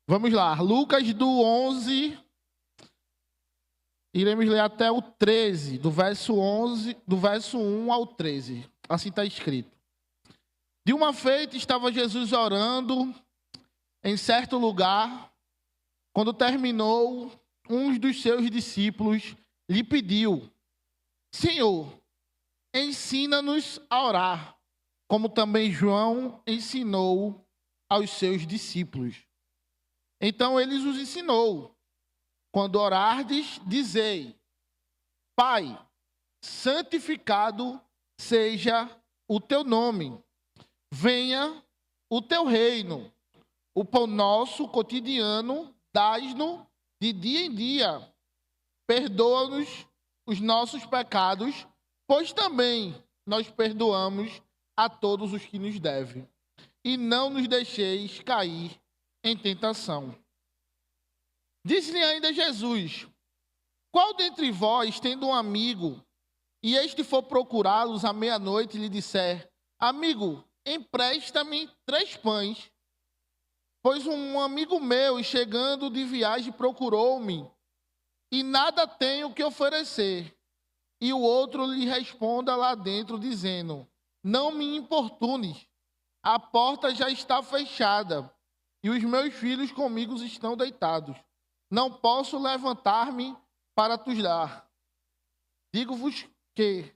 Vamos lá, Lucas do 11, iremos ler até o 13, do verso 1 ao 13. Assim está escrito. De uma feita estava Jesus orando em certo lugar. Quando terminou, um dos seus discípulos lhe pediu: Senhor, ensina-nos a orar, como também João ensinou aos seus discípulos. Então ele os ensinou: quando orardes, dizei: Pai, santificado seja o teu nome, venha o teu reino. O pão nosso cotidiano dás-nos de dia em dia. Perdoa-nos os nossos pecados, pois também nós perdoamos a todos os que nos devem. E não nos deixeis cair em tentação. Disse-lhe ainda Jesus: qual dentre vós, tendo um amigo, e este for procurá-los à meia-noite e lhe disser: Amigo, empresta-me 3 pães, pois um amigo meu, chegando de viagem, procurou-me, e nada tenho que oferecer. E o outro lhe responda lá dentro, dizendo: Não me importunes, a porta já está fechada, e os meus filhos comigo estão deitados. Não posso levantar-me para te dar. Digo-vos que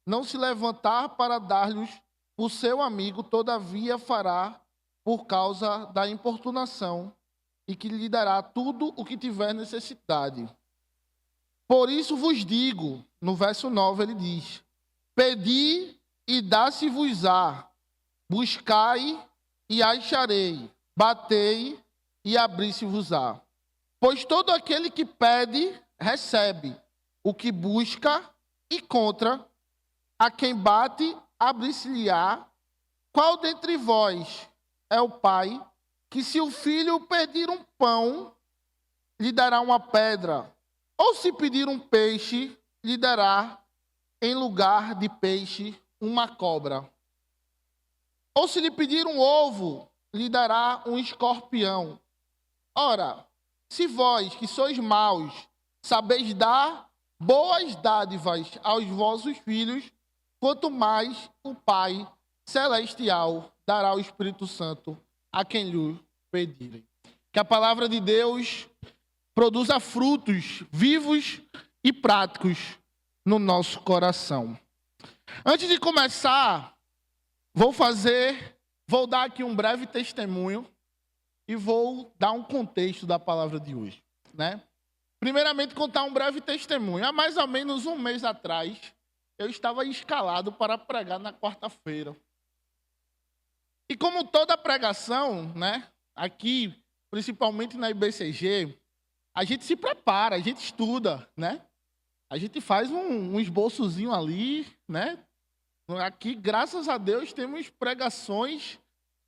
não se levantar para dar-lhes o seu amigo, todavia fará por causa da importunação, e que lhe dará tudo o que tiver necessidade. Por isso vos digo, no verso 9 ele diz: Pedi e dá-se-vos-á, buscai e acharei, batei e abri-se-vos-á. Pois todo aquele que pede, recebe. O que busca, encontra. A quem bate, abre-se-lhe-á. Qual dentre vós é o pai que, se o filho pedir um pão, lhe dará uma pedra? Ou se pedir um peixe, lhe dará, em lugar de peixe, uma cobra? Ou se lhe pedir um ovo, lhe dará um escorpião? Ora, se vós, que sois maus, sabeis dar boas dádivas aos vossos filhos, quanto mais o Pai Celestial dará o Espírito Santo a quem lhe pedirem. Que a palavra de Deus produza frutos vivos e práticos no nosso coração. Antes de começar, vou dar aqui um breve testemunho e vou dar um contexto da palavra de hoje, né? Primeiramente, contar um breve testemunho. Há mais ou menos um mês atrás, eu estava escalado para pregar na quarta-feira. E como toda pregação, né, aqui, principalmente na IBCG, a gente se prepara, a gente estuda, né? A gente faz um esboçozinho ali, né? Aqui, graças a Deus, temos pregações,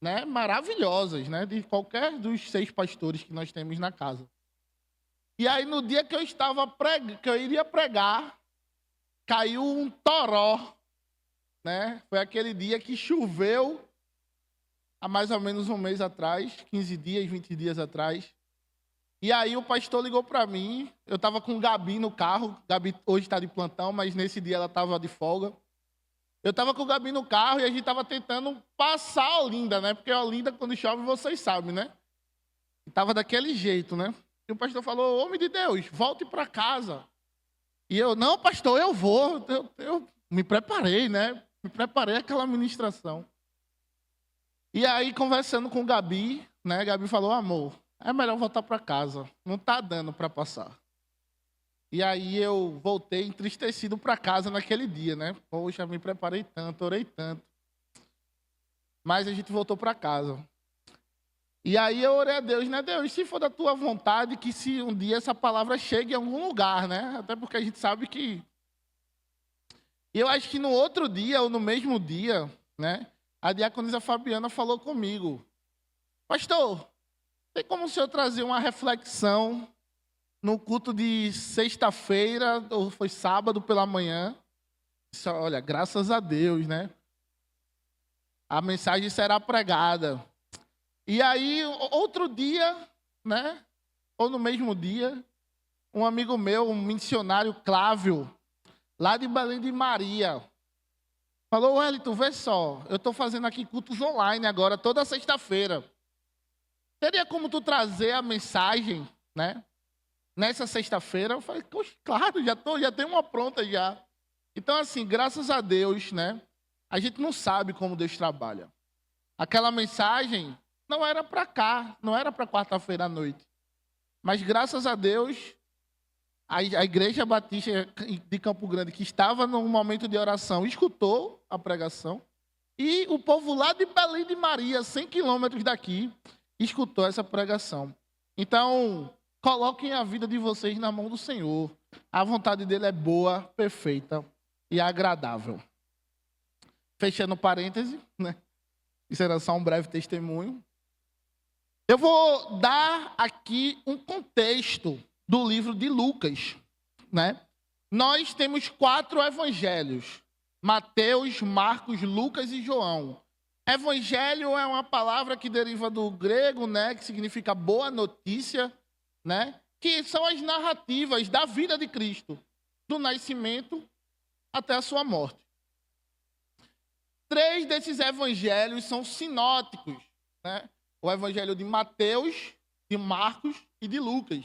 né, maravilhosas, né, de qualquer dos 6 pastores que nós temos na casa. E aí, no dia que eu iria pregar, caiu um toró, né? Foi aquele dia que choveu há mais ou menos um mês atrás, 15 dias, 20 dias atrás. E aí o pastor ligou para mim, eu estava com o Gabi no carro, Gabi hoje está de plantão, mas nesse dia ela estava de folga. Eu estava com o Gabi no carro e a gente estava tentando passar a Olinda, né? Porque a Olinda, quando chove, vocês sabem, né? Estava daquele jeito, né? E o pastor falou: homem de Deus, volte para casa. E eu: não, pastor, eu vou. Eu me preparei, né? Me preparei aquela ministração. E aí, conversando com o Gabi, né? Gabi falou: amor, é melhor voltar para casa. Não está dando para passar. E aí eu voltei entristecido para casa naquele dia, né? Poxa, me preparei tanto, orei tanto. Mas a gente voltou para casa. E aí eu orei a Deus, né? Deus, se for da tua vontade, que se um dia essa palavra chegue em algum lugar, né? Até porque a gente sabe que... E eu acho que no outro dia, ou no mesmo dia, né? A diaconisa Fabiana falou comigo: pastor, tem como o senhor trazer uma reflexão no culto de sexta-feira, ou foi sábado pela manhã? Disse: olha, graças a Deus, né? A mensagem será pregada. E aí, outro dia, né? Ou no mesmo dia, um amigo meu, um missionário Clávio, lá de Belém de Maria, falou: Wellington, vê só, eu estou fazendo aqui cultos online agora, toda sexta-feira. Teria como tu trazer a mensagem, né? Nessa sexta-feira? Eu falei: claro, já tenho uma pronta já. Então, assim, graças a Deus, né? A gente não sabe como Deus trabalha. Aquela mensagem não era para cá, não era para quarta-feira à noite. Mas graças a Deus, a Igreja Batista de Campo Grande, que estava num momento de oração, escutou a pregação. E o povo lá de Belém de Maria, 100 quilômetros daqui, escutou essa pregação. Então, coloquem a vida de vocês na mão do Senhor. A vontade dele é boa, perfeita e agradável. Fechando parêntese, né? Isso era só um breve testemunho. Eu vou dar aqui um contexto do livro de Lucas, né? Nós temos 4 evangelhos: Mateus, Marcos, Lucas e João. Evangelho é uma palavra que deriva do grego, né, que significa boa notícia, né? Que são as narrativas da vida de Cristo, do nascimento até a sua morte. 3 desses evangelhos são sinóticos, né? O evangelho de Mateus, de Marcos e de Lucas.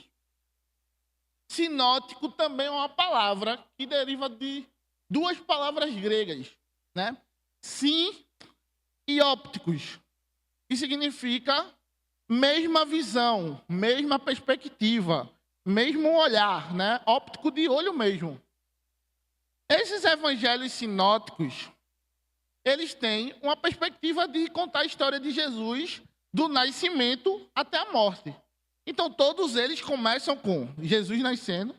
Sinótico também é uma palavra que deriva de 2 palavras gregas, né? Sim e ópticos, que significa mesma visão, mesma perspectiva, mesmo olhar, né? Óptico de olho mesmo. Esses evangelhos sinóticos, eles têm uma perspectiva de contar a história de Jesus do nascimento até a morte. Então, todos eles começam com Jesus nascendo,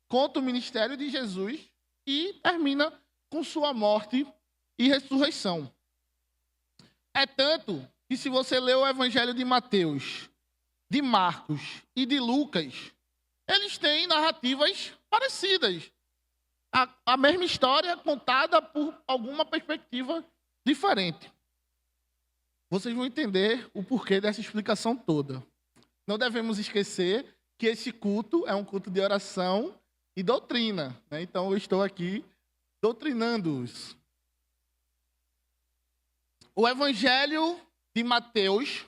conta o ministério de Jesus e termina com sua morte e ressurreição. É tanto que, se você ler o evangelho de Mateus, de Marcos e de Lucas, eles têm narrativas parecidas. A mesma história contada por alguma perspectiva diferente. Vocês vão entender o porquê dessa explicação toda. Não devemos esquecer que esse culto é um culto de oração e doutrina, né? Então, eu estou aqui doutrinando-os. O evangelho de Mateus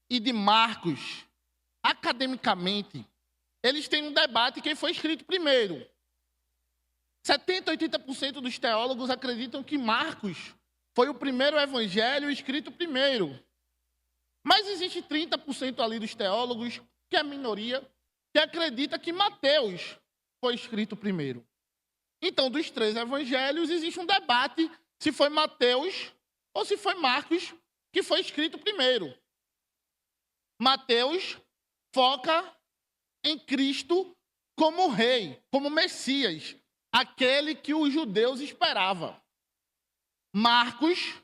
e de Marcos, academicamente, eles têm um debate quem foi escrito primeiro. 70%, 80% dos teólogos acreditam que Marcos foi o primeiro evangelho escrito primeiro. Mas existe 30% ali dos teólogos, que é a minoria, que acredita que Mateus foi escrito primeiro. Então, dos 3 evangelhos, existe um debate se foi Mateus ou se foi Marcos que foi escrito primeiro. Mateus foca em Cristo como rei, como Messias, aquele que os judeus esperavam. Marcos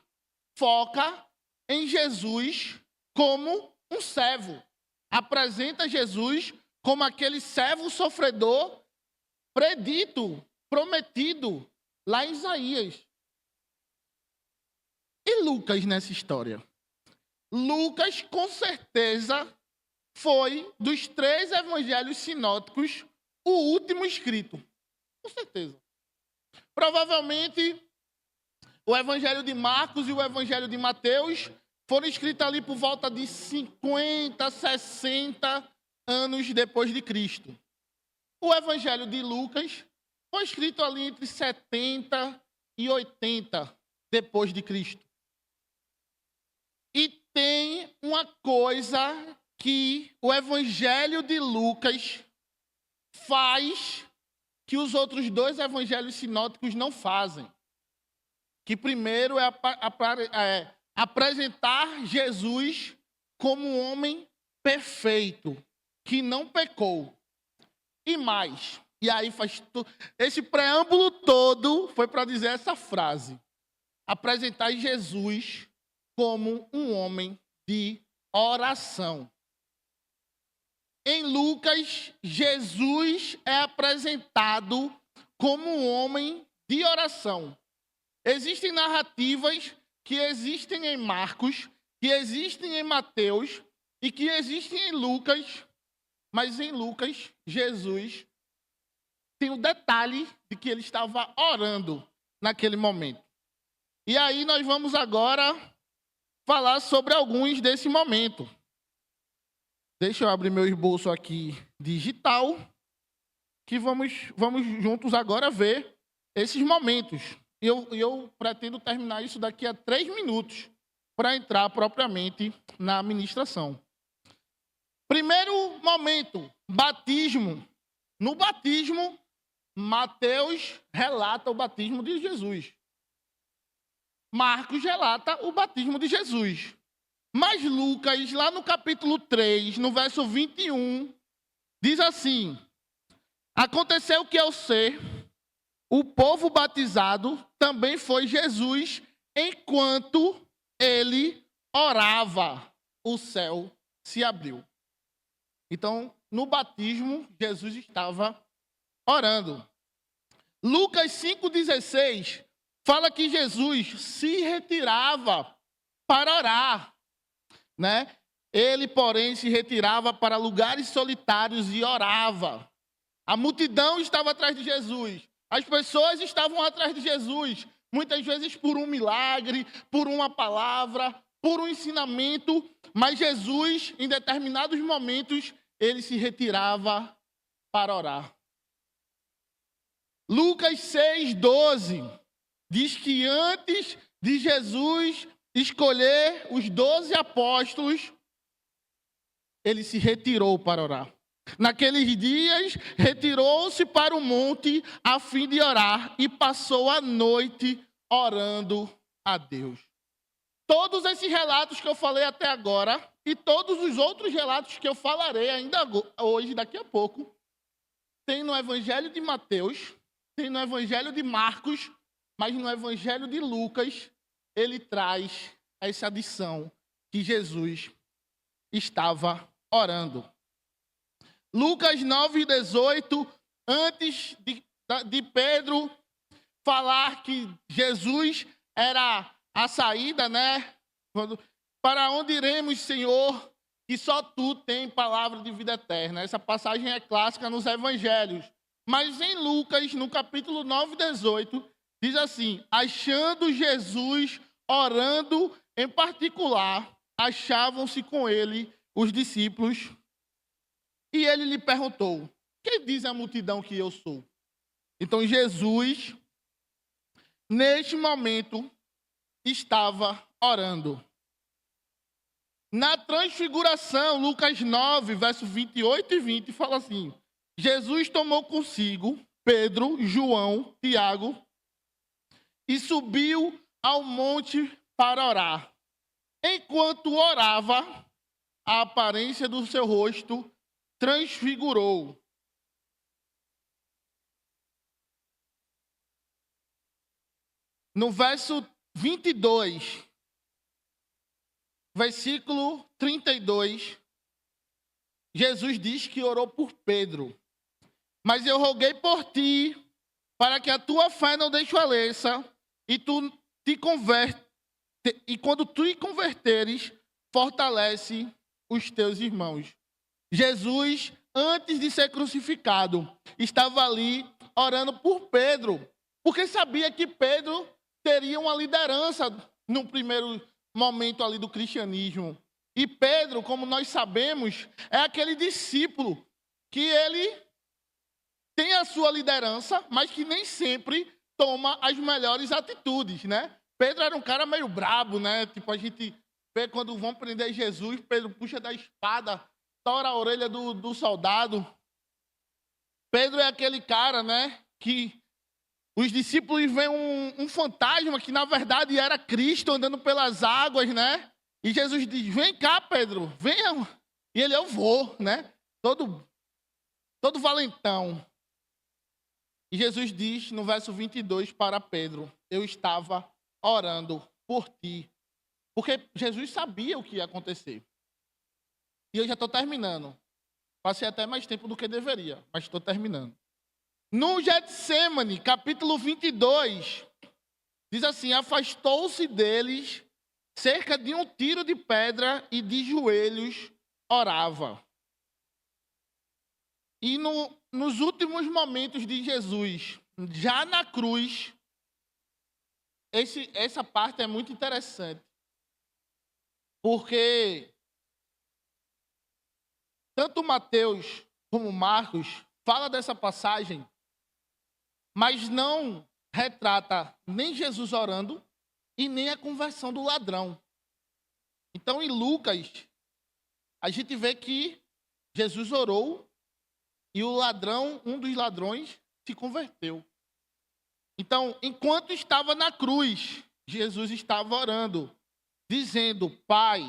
foca em Jesus como um servo. Apresenta Jesus como aquele servo sofredor predito, prometido lá em Isaías. E Lucas nessa história? Lucas, com certeza, foi, dos 3 evangelhos sinóticos, o último escrito. Com certeza. Provavelmente, o evangelho de Marcos e o evangelho de Mateus foram escritos ali por volta de 50, 60 anos depois de Cristo. O evangelho de Lucas foi escrito ali entre 70 e 80 depois de Cristo. E tem uma coisa que o evangelho de Lucas faz que os outros 2 evangelhos sinóticos não fazem. Que primeiro é apresentar Jesus como um homem perfeito, que não pecou. E mais, e aí esse preâmbulo todo foi para dizer essa frase: apresentar Jesus como um homem de oração. Em Lucas, Jesus é apresentado como um homem de oração. Existem narrativas que existem em Marcos, que existem em Mateus e que existe em Lucas, mas em Lucas, Jesus tem o detalhe de que ele estava orando naquele momento. E aí nós vamos agora falar sobre alguns desse momento. Deixa eu abrir meu esboço aqui digital, que vamos juntos agora ver esses momentos. Eu pretendo terminar isso daqui a 3 minutos, para entrar propriamente na ministração. Primeiro momento, batismo. No batismo, Mateus relata o batismo de Jesus. Marcos relata o batismo de Jesus. Mas Lucas, lá no capítulo 3, no verso 21, diz assim: aconteceu que ao ser o povo batizado, também foi Jesus, enquanto ele orava, o céu se abriu. Então, no batismo, Jesus estava orando. Lucas 5,16 fala que Jesus se retirava para orar, né? Ele, porém, se retirava para lugares solitários e orava. A multidão estava atrás de Jesus. As pessoas estavam atrás de Jesus, muitas vezes por um milagre, por uma palavra, por um ensinamento, mas Jesus, em determinados momentos, ele se retirava para orar. Lucas 6,12 diz que antes de Jesus escolher os 12 apóstolos, ele se retirou para orar. Naqueles dias, retirou-se para o monte a fim de orar e passou a noite orando a Deus. Todos esses relatos que eu falei até agora e todos os outros relatos que eu falarei ainda hoje, daqui a pouco, tem no Evangelho de Mateus, tem no Evangelho de Marcos, mas no Evangelho de Lucas, ele traz essa adição que Jesus estava orando. Lucas 9,18, antes de Pedro falar que Jesus era a saída, né? Para onde iremos, Senhor, que só Tu tem palavra de vida eterna. Essa passagem é clássica nos evangelhos. Mas em Lucas, no capítulo 9,18, diz assim: achando Jesus orando em particular, achavam-se com ele os discípulos. E ele lhe perguntou: quem diz a multidão que eu sou? Então Jesus, neste momento, estava orando. Na transfiguração, Lucas 9, verso 28 e 20, fala assim: Jesus tomou consigo Pedro, João, Tiago e subiu ao monte para orar. Enquanto orava, a aparência do seu rosto transfigurou. No verso 22, versículo 32, Jesus diz que orou por Pedro. Mas eu roguei por ti, para que a tua fé não desfaleça, e quando tu te converteres, fortalece os teus irmãos. Jesus, antes de ser crucificado, estava ali orando por Pedro, porque sabia que Pedro teria uma liderança no primeiro momento ali do cristianismo. E Pedro, como nós sabemos, é aquele discípulo que ele tem a sua liderança, mas que nem sempre toma as melhores atitudes, né? Pedro era um cara meio brabo, né? Tipo, a gente vê quando vão prender Jesus, Pedro puxa da espada, tora a orelha do soldado. Pedro é aquele cara, né, que os discípulos veem um fantasma que, na verdade, era Cristo andando pelas águas, né? E Jesus diz: vem cá, Pedro, venha. E ele: eu vou, né? Todo valentão. E Jesus diz, no verso 22, para Pedro: eu estava orando por ti. Porque Jesus sabia o que ia acontecer. E eu já estou terminando. Passei até mais tempo do que deveria, mas estou terminando. No Getsêmani, capítulo 22, diz assim: afastou-se deles cerca de um tiro de pedra e de joelhos orava. E nos últimos momentos de Jesus, já na cruz, essa parte é muito interessante. Porque tanto Mateus como Marcos fala dessa passagem, mas não retrata nem Jesus orando e nem a conversão do ladrão. Então, em Lucas, a gente vê que Jesus orou e o ladrão, um dos ladrões, se converteu. Então, enquanto estava na cruz, Jesus estava orando, dizendo: Pai,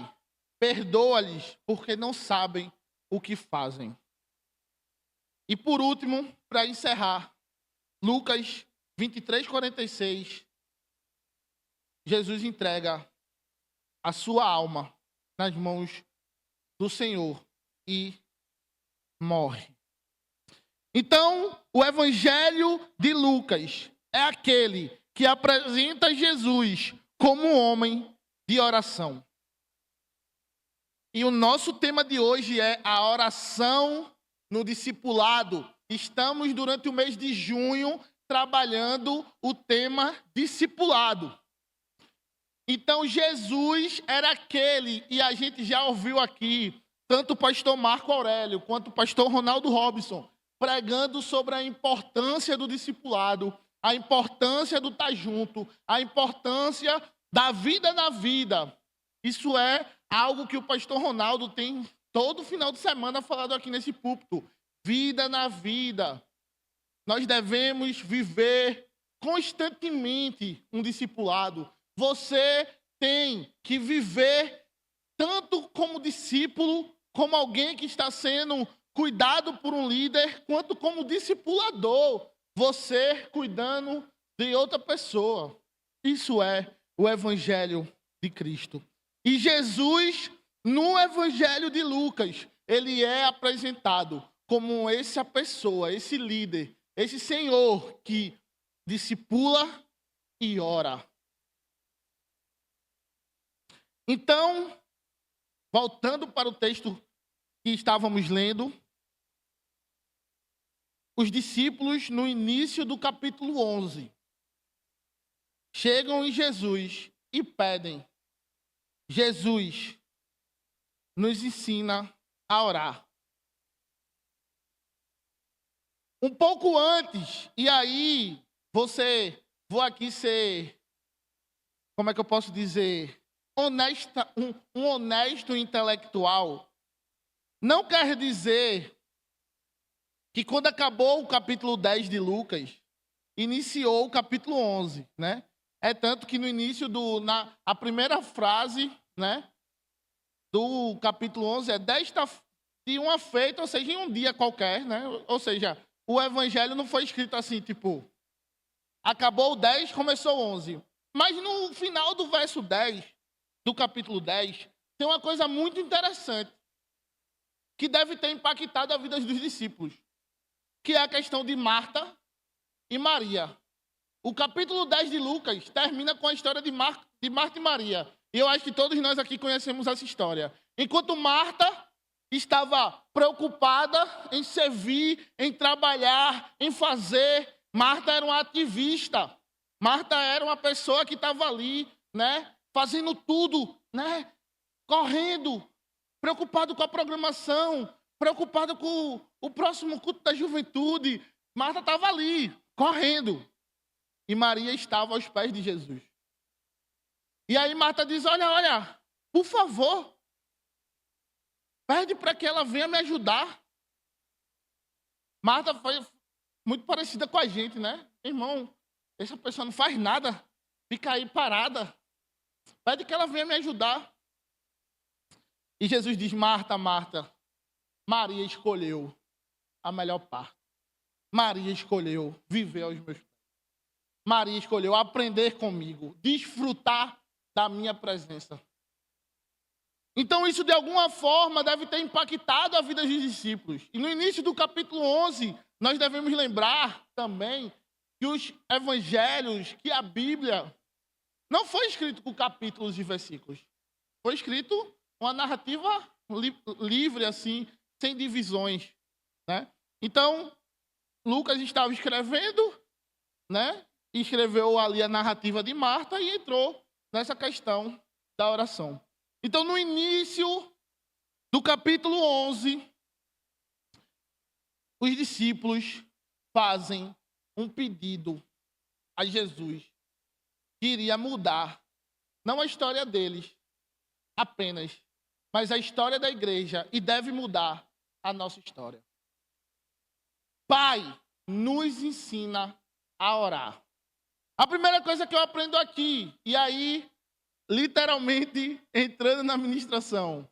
perdoa-lhes, porque não sabem o que fazem. E por último, para encerrar, Lucas 23:46, Jesus entrega a sua alma nas mãos do Senhor e morre. Então, o Evangelho de Lucas é aquele que apresenta Jesus como um homem de oração. E o nosso tema de hoje é a oração no discipulado. Estamos, durante o mês de junho, trabalhando o tema discipulado. Então, Jesus era aquele, e a gente já ouviu aqui, tanto o pastor Marco Aurélio quanto o pastor Ronaldo Robson, pregando sobre a importância do discipulado, a importância do estar junto, a importância da vida na vida. Isso é algo que o pastor Ronaldo tem todo final de semana falado aqui nesse púlpito. Vida na vida. Nós devemos viver constantemente um discipulado. Você tem que viver tanto como discípulo, como alguém que está sendo cuidado por um líder, quanto como discipulador, você cuidando de outra pessoa. Isso é o Evangelho de Cristo. E Jesus, no Evangelho de Lucas, ele é apresentado como essa pessoa, esse líder, esse Senhor que discipula e ora. Então, voltando para o texto que estávamos lendo, os discípulos, no início do capítulo 11, chegam em Jesus e pedem: Jesus, nos ensina a orar. Um pouco antes, e aí vou aqui ser, como é que eu posso dizer, um honesto intelectual. Não quer dizer que quando acabou o capítulo 10 de Lucas, iniciou o capítulo 11, né? É tanto que no início a primeira frase, né, do capítulo 11 é desta de uma feita, ou seja, em um dia qualquer, né? Ou seja, o evangelho não foi escrito assim, tipo, acabou o 10, começou o 11. Mas no final do verso 10, do capítulo 10, tem uma coisa muito interessante que deve ter impactado a vida dos discípulos, que é a questão de Marta e Maria. O capítulo 10 de Lucas termina com a história de Marta e Maria. E eu acho que todos nós aqui conhecemos essa história. Enquanto Marta estava preocupada em servir, em trabalhar, em fazer, Marta era uma ativista. Marta era uma pessoa que estava ali, né, fazendo tudo, né, correndo, preocupado com a programação, preocupado com o próximo culto da juventude. Marta estava ali, correndo. E Maria estava aos pés de Jesus. E aí Marta diz: olha, por favor, pede para que ela venha me ajudar. Marta foi muito parecida com a gente, né? Irmão, essa pessoa não faz nada, fica aí parada. Pede que ela venha me ajudar. E Jesus diz: Marta, Marta, Maria escolheu a melhor parte. Maria escolheu viver aos meus pés. Maria escolheu aprender comigo, desfrutar da minha presença. Então isso de alguma forma deve ter impactado a vida dos discípulos. E no início do capítulo 11, nós devemos lembrar também que os evangelhos, que a Bíblia, não foi escrito com capítulos e versículos. Foi escrito uma narrativa livre assim, sem divisões, né? Então, Lucas estava escrevendo, né? E escreveu ali a narrativa de Marta e entrou nessa questão da oração. Então, no início do capítulo 11, os discípulos fazem um pedido a Jesus que iria mudar, não a história deles apenas, mas a história da igreja, e deve mudar a nossa história. Pai, nos ensina a orar. A primeira coisa que eu aprendo aqui, e aí, literalmente, entrando na ministração,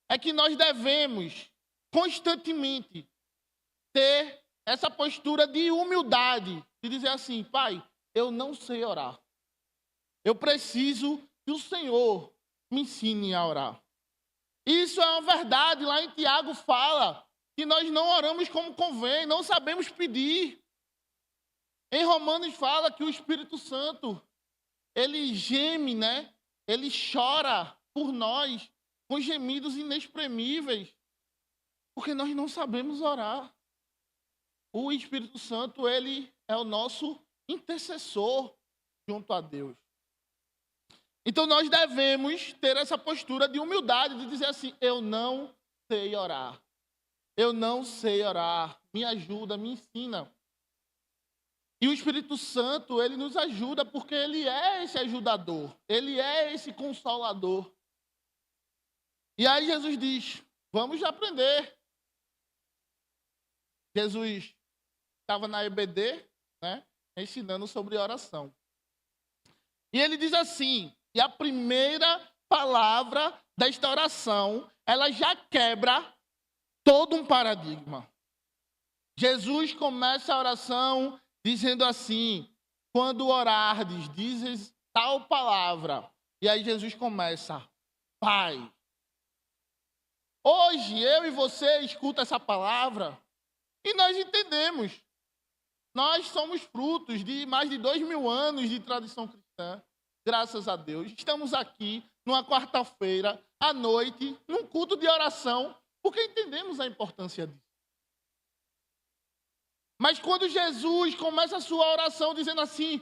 é que nós devemos constantemente ter essa postura de humildade, de dizer assim, Pai, eu não sei orar. Eu preciso que o Senhor me ensine a orar. Isso é uma verdade. Lá em Tiago fala que nós não oramos como convém, não sabemos pedir. Em Romanos fala que o Espírito Santo, ele geme, né? Ele chora por nós com gemidos inexprimíveis, porque nós não sabemos orar. O Espírito Santo, ele é o nosso intercessor junto a Deus. Então nós devemos ter essa postura de humildade, de dizer assim, eu não sei orar. Eu não sei orar. Me ajuda, me ensina. E o Espírito Santo, ele nos ajuda porque ele é esse ajudador. Ele é esse consolador. E aí Jesus diz, vamos aprender. Jesus estava na EBD, né, ensinando sobre oração. E ele diz assim, e a primeira palavra desta oração, ela já quebra todo um paradigma. Jesus começa a oração dizendo assim, quando orardes, dizes tal palavra. E aí Jesus começa, Pai. Hoje eu e você escuta essa palavra e nós entendemos. Nós somos frutos de mais de 2000 anos de tradição cristã. Graças a Deus. Estamos aqui numa quarta-feira, à noite, num culto de oração, porque entendemos a importância disso. Mas quando Jesus começa a sua oração dizendo assim,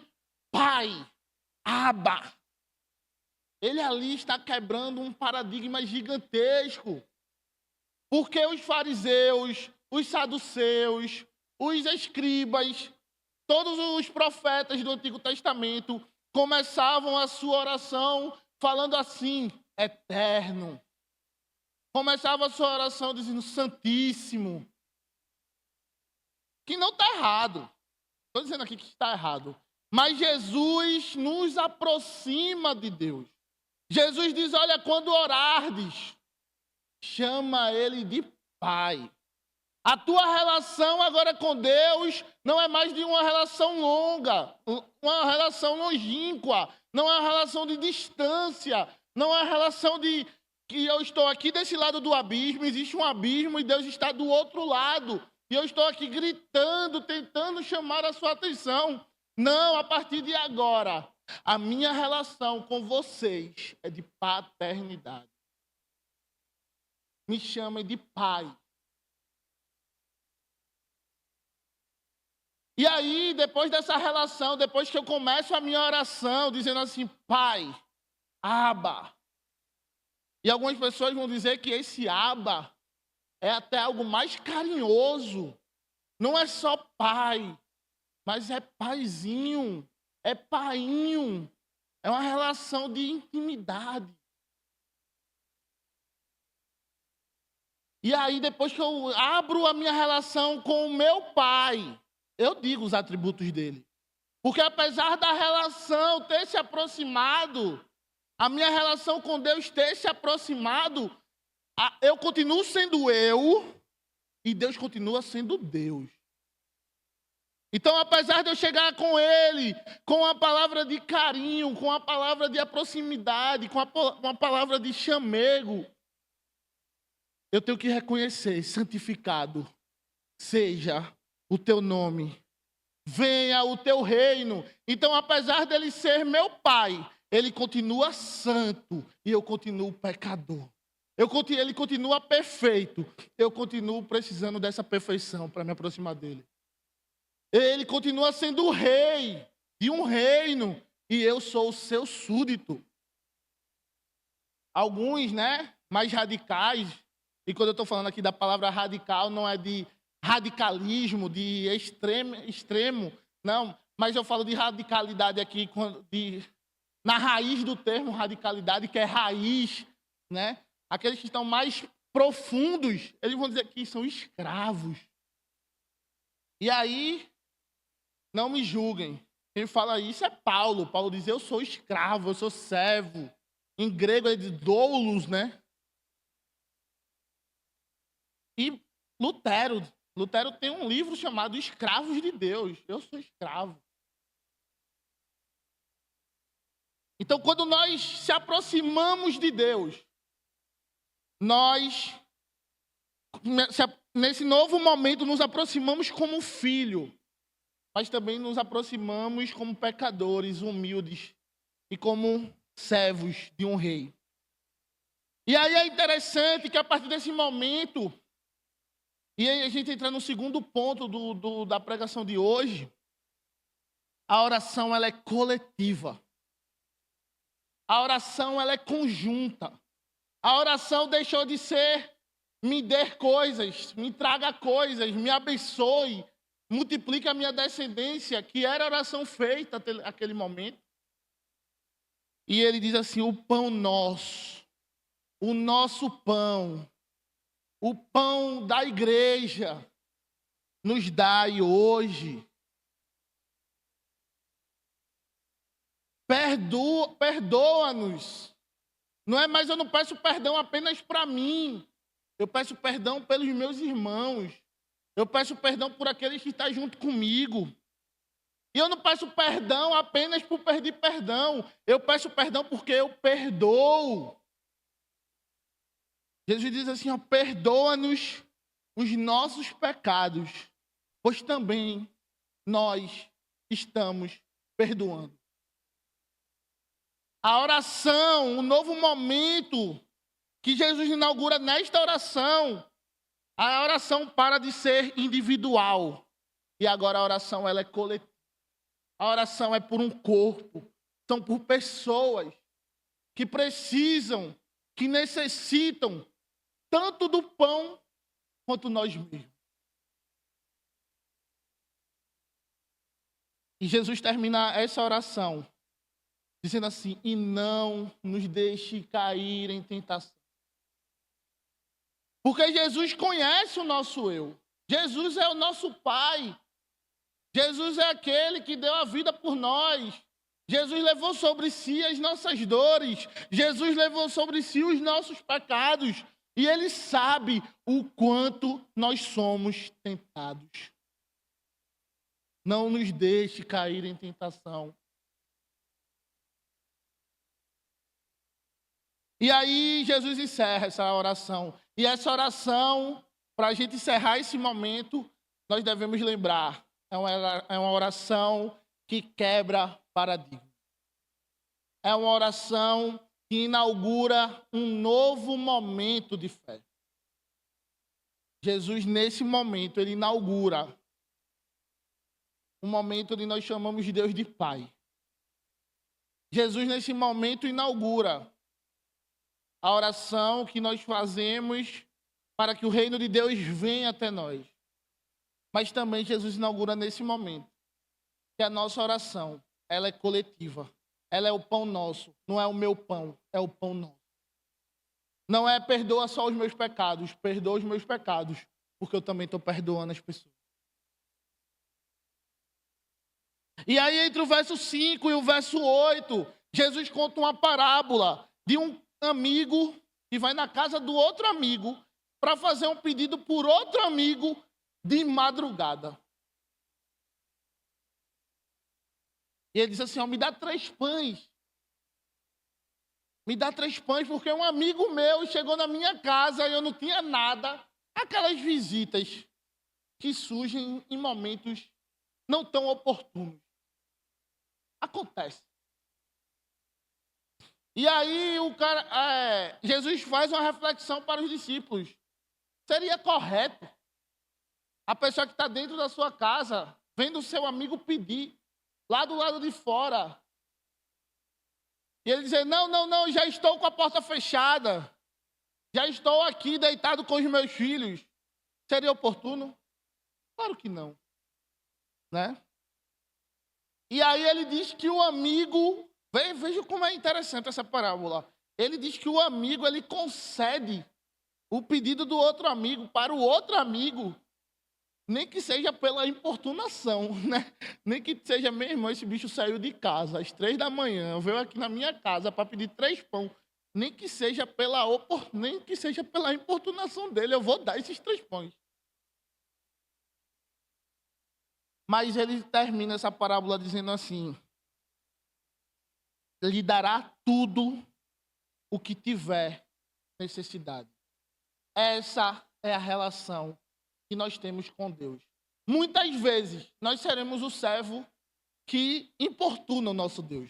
Pai, Abba, ele ali está quebrando um paradigma gigantesco. Porque os fariseus, os saduceus, os escribas, todos os profetas do Antigo Testamento começavam a sua oração falando assim, eterno. Começava a sua oração dizendo santíssimo. Que não está errado. Estou dizendo aqui que está errado. Mas Jesus nos aproxima de Deus. Jesus diz, olha, quando orardes, chama ele de Pai. A tua relação agora com Deus não é mais de uma relação longa, uma relação longínqua, não é uma relação de distância, não é uma relação de que eu estou aqui desse lado do abismo, existe um abismo e Deus está do outro lado. E eu estou aqui gritando, tentando chamar a sua atenção. Não, a partir de agora, a minha relação com vocês é de paternidade. Me chamem de Pai. E aí, depois dessa relação, depois que eu começo a minha oração, dizendo assim, Pai, Abba. E algumas pessoas vão dizer que esse Abba é até algo mais carinhoso. Não é só pai, mas é paizinho, é painho. É uma relação de intimidade. E aí, depois que eu abro a minha relação com o meu pai, eu digo os atributos dele. Porque apesar da relação ter se aproximado, a minha relação com Deus ter se aproximado, eu continuo sendo eu e Deus continua sendo Deus. Então, apesar de eu chegar com Ele, com a palavra de carinho, com a palavra de proximidade, com a palavra de chamego, eu tenho que reconhecer, santificado seja o teu nome, venha o teu reino. Então, apesar dele ser meu pai, ele continua santo e eu continuo pecador. Ele continua perfeito. Eu continuo precisando dessa perfeição para me aproximar dele. Ele continua sendo o rei de um reino e eu sou o seu súdito. Alguns, mais radicais, e quando eu estou falando aqui da palavra radical, não é de radicalismo, de extremo, não, mas eu falo de radicalidade aqui, na raiz do termo radicalidade, que é raiz, Aqueles que estão mais profundos, eles vão dizer que são escravos. E aí, não me julguem. Quem fala isso é Paulo. Paulo diz, eu sou escravo, eu sou servo. Em grego ele diz doulos, E Lutero tem um livro chamado Escravos de Deus. Eu sou escravo. Então, quando nós se aproximamos de Deus, nós, nesse novo momento, nos aproximamos como filho, mas também nos aproximamos como pecadores humildes e como servos de um rei. E aí é interessante que a partir desse momento, e aí a gente entra no segundo ponto da pregação de hoje, a oração ela é coletiva. A oração ela é conjunta. A oração deixou de ser me dê coisas, me traga coisas, me abençoe, multiplique a minha descendência, que era a oração feita naquele momento. E ele diz assim, o pão nosso, o nosso pão, o pão da igreja, nos dai hoje. Perdoa-nos. Não é mais, eu não peço perdão apenas para mim. Eu peço perdão pelos meus irmãos. Eu peço perdão por aqueles que estão junto comigo. E eu não peço perdão apenas por pedir perdão. Eu peço perdão porque eu perdoo. Jesus diz assim, perdoa-nos os nossos pecados, pois também nós estamos perdoando. A oração, o novo momento que Jesus inaugura nesta oração, a oração para de ser individual. E agora a oração ela é coletiva. A oração é por um corpo. São por pessoas que precisam, que necessitam tanto do pão quanto nós mesmos. E Jesus termina essa oração dizendo assim, e não nos deixe cair em tentação. Porque Jesus conhece o nosso eu. Jesus é o nosso Pai. Jesus é aquele que deu a vida por nós. Jesus levou sobre si as nossas dores. Jesus levou sobre si os nossos pecados. E Ele sabe o quanto nós somos tentados. Não nos deixe cair em tentação. E aí Jesus encerra essa oração. E essa oração, para a gente encerrar esse momento, nós devemos lembrar, é uma oração que quebra paradigma. É uma oração que inaugura um novo momento de fé. Jesus, nesse momento, ele inaugura um momento onde nós chamamos de Deus de Pai. Jesus, nesse momento, inaugura a oração que nós fazemos para que o reino de Deus venha até nós. Mas também Jesus inaugura nesse momento que a nossa oração, ela é coletiva. Ela é o pão nosso, não é o meu pão, é o pão nosso. Não é perdoa só os meus pecados, perdoa os meus pecados, porque eu também estou perdoando as pessoas. E aí, entre o verso 5 e o verso 8, Jesus conta uma parábola de um amigo que vai na casa do outro amigo para fazer um pedido por outro amigo de madrugada. E ele diz assim, me dá 3 pães. Me dá 3 pães, porque um amigo meu chegou na minha casa e eu não tinha nada. Aquelas visitas que surgem em momentos não tão oportunos. Acontece. E aí Jesus faz uma reflexão para os discípulos. Seria correto a pessoa que está dentro da sua casa, vendo o seu amigo pedir, lá do lado de fora, e ele dizer, não, já estou com a porta fechada, já estou aqui deitado com os meus filhos. Seria oportuno? Claro que não, né? E aí ele diz que o amigo, veja como é interessante essa parábola. Ele diz que o amigo, ele concede o pedido do outro amigo para o outro amigo, nem que seja pela importunação, né? Nem que seja, meu irmão, esse bicho saiu de casa às 3 da manhã, veio aqui na minha casa para pedir 3 pão, nem que seja pela importunação dele, eu vou dar esses 3 pães. Mas ele termina essa parábola dizendo assim: lhe dará tudo o que tiver necessidade. Essa é a relação que nós temos com Deus. Muitas vezes nós seremos o servo que importuna o nosso Deus.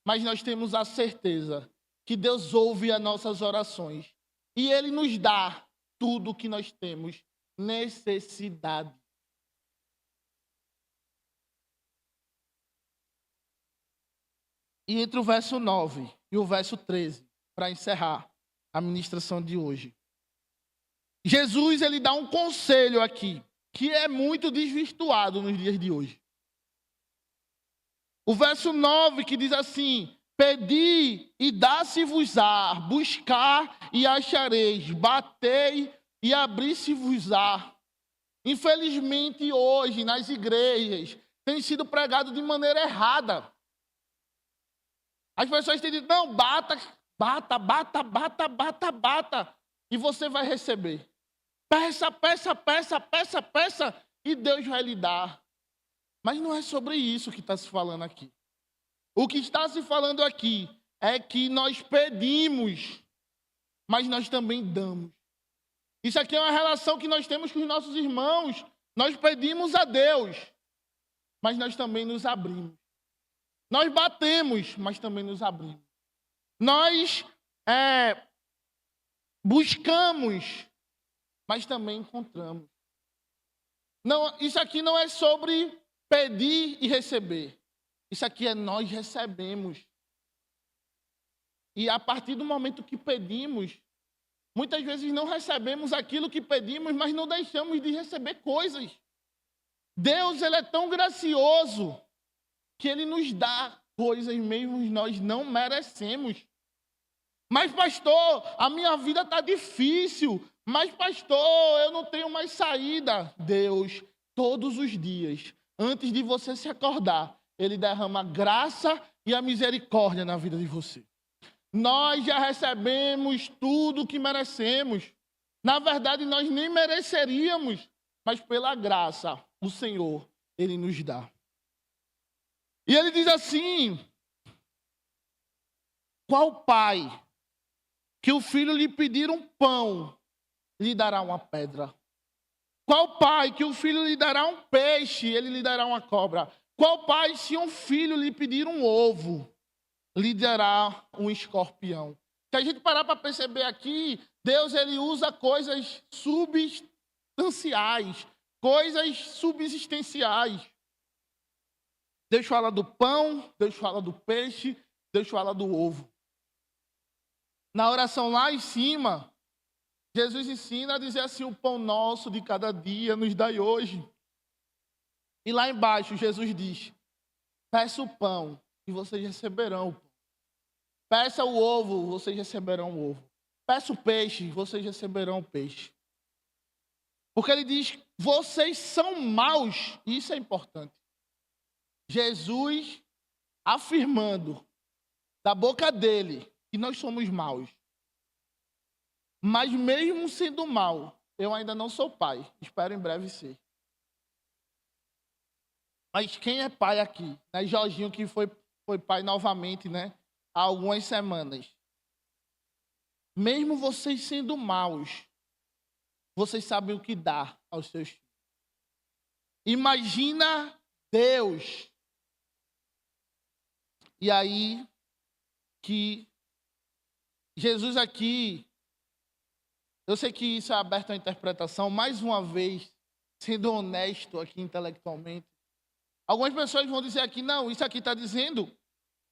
Mas nós temos a certeza que Deus ouve as nossas orações e Ele nos dá tudo o que nós temos necessidade. E entre o verso 9 e o verso 13, para encerrar a ministração de hoje, Jesus ele dá um conselho aqui, que é muito desvirtuado nos dias de hoje. O verso 9 que diz assim: pedi e dá-se-vos-á, buscar e achareis, batei e abri-se-vos-á. Infelizmente hoje nas igrejas tem sido pregado de maneira errada. As pessoas têm dito, não, bata, e você vai receber. Peça, e Deus vai lhe dar. Mas não é sobre isso que está se falando aqui. O que está se falando aqui é que nós pedimos, mas nós também damos. Isso aqui é uma relação que nós temos com os nossos irmãos. Nós pedimos a Deus, mas nós também nos abrimos. Nós batemos, mas também nos abrimos. Nós buscamos, mas também encontramos. Não, isso aqui não é sobre pedir e receber. Isso aqui é nós recebemos. E a partir do momento que pedimos, muitas vezes não recebemos aquilo que pedimos, mas não deixamos de receber coisas. Deus ele é tão gracioso que Ele nos dá coisas mesmo nós não merecemos. Mas, pastor, a minha vida está difícil. Mas, pastor, eu não tenho mais saída. Deus, todos os dias, antes de você se acordar, Ele derrama a graça e a misericórdia na vida de você. Nós já recebemos tudo o que merecemos. Na verdade, nós nem mereceríamos, mas pela graça, o Senhor, Ele nos dá. E ele diz assim: qual pai que o filho lhe pedir um pão, lhe dará uma pedra? Qual pai que o filho lhe dará um peixe, ele lhe dará uma cobra? Qual pai, se um filho lhe pedir um ovo, lhe dará um escorpião? Se a gente parar para perceber aqui, Deus ele usa coisas substanciais, coisas subsistenciais. Deus fala do pão, Deus fala do peixe, Deus fala do ovo. Na oração lá em cima, Jesus ensina a dizer assim: o pão nosso de cada dia nos dai hoje. E lá embaixo, Jesus diz: peça o pão e vocês receberão o pão. Peça o ovo, vocês receberão o ovo. Peça o peixe, vocês receberão o peixe. Porque ele diz: vocês são maus, e isso é importante. Jesus afirmando da boca dele que nós somos maus. Mas mesmo sendo mau, eu ainda não sou pai. Espero em breve ser. Mas quem é pai aqui? Né? Jorginho que foi pai novamente, né? Há algumas semanas. Mesmo vocês sendo maus, vocês sabem o que dá aos seus filhos. Imagina Deus. E aí, que Jesus aqui, eu sei que isso é aberto à interpretação, mais uma vez, sendo honesto aqui intelectualmente, algumas pessoas vão dizer aqui, não, isso aqui está dizendo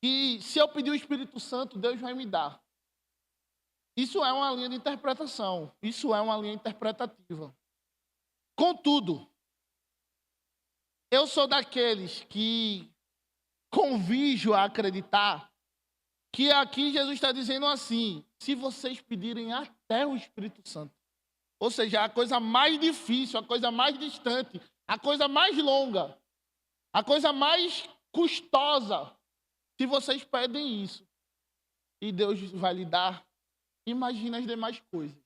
que se eu pedir o Espírito Santo, Deus vai me dar. Isso é uma linha de interpretação, isso é uma linha interpretativa. Contudo, eu sou daqueles que convijo a acreditar que aqui Jesus está dizendo assim, se vocês pedirem até o Espírito Santo, ou seja, a coisa mais difícil, a coisa mais distante, a coisa mais longa, a coisa mais custosa, se vocês pedem isso, e Deus vai lhe dar, imagina as demais coisas.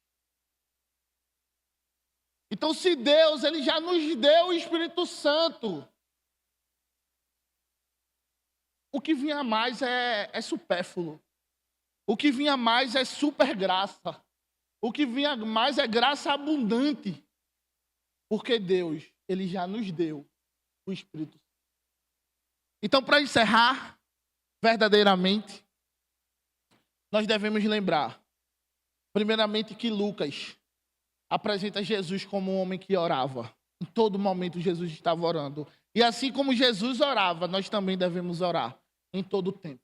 Então, se Deus ele já nos deu o Espírito Santo, o que vinha mais é supérfluo. O que vinha mais é super graça. O que vinha mais é graça abundante. Porque Deus, ele já nos deu o Espírito Santo. Então, para encerrar, verdadeiramente, nós devemos lembrar, primeiramente, que Lucas apresenta Jesus como um homem que orava. Em todo momento, Jesus estava orando. E assim como Jesus orava, nós também devemos orar em todo o tempo.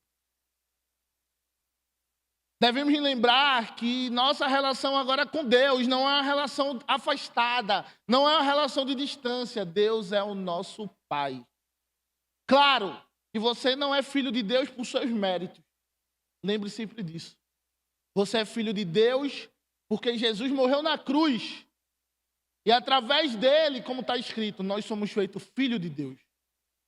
Devemos lembrar que nossa relação agora com Deus não é uma relação afastada, não é uma relação de distância. Deus é o nosso Pai. Claro que você não é filho de Deus por seus méritos. Lembre sempre disso. Você é filho de Deus porque Jesus morreu na cruz. E através dele, como está escrito, nós somos feitos filhos de Deus.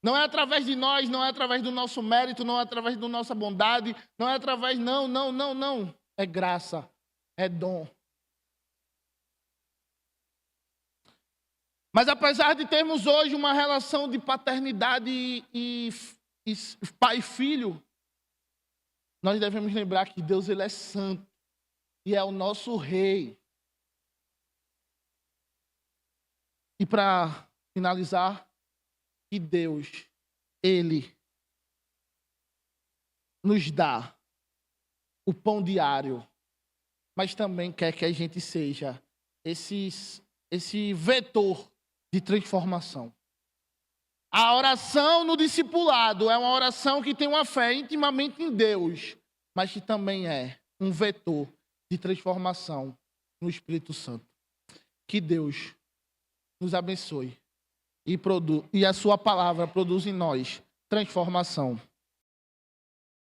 Não é através de nós, não é através do nosso mérito, não é através da nossa bondade, não é através, não. É graça, é dom. Mas apesar de termos hoje uma relação de paternidade e pai e filho, nós devemos lembrar que Deus ele é santo e é o nosso rei. E para finalizar, que Deus, ele nos dá o pão diário, mas também quer que a gente seja esse vetor de transformação. A oração no discipulado é uma oração que tem uma fé intimamente em Deus, mas que também é um vetor de transformação no Espírito Santo. Que Deus nos abençoe e a sua palavra produz em nós transformação.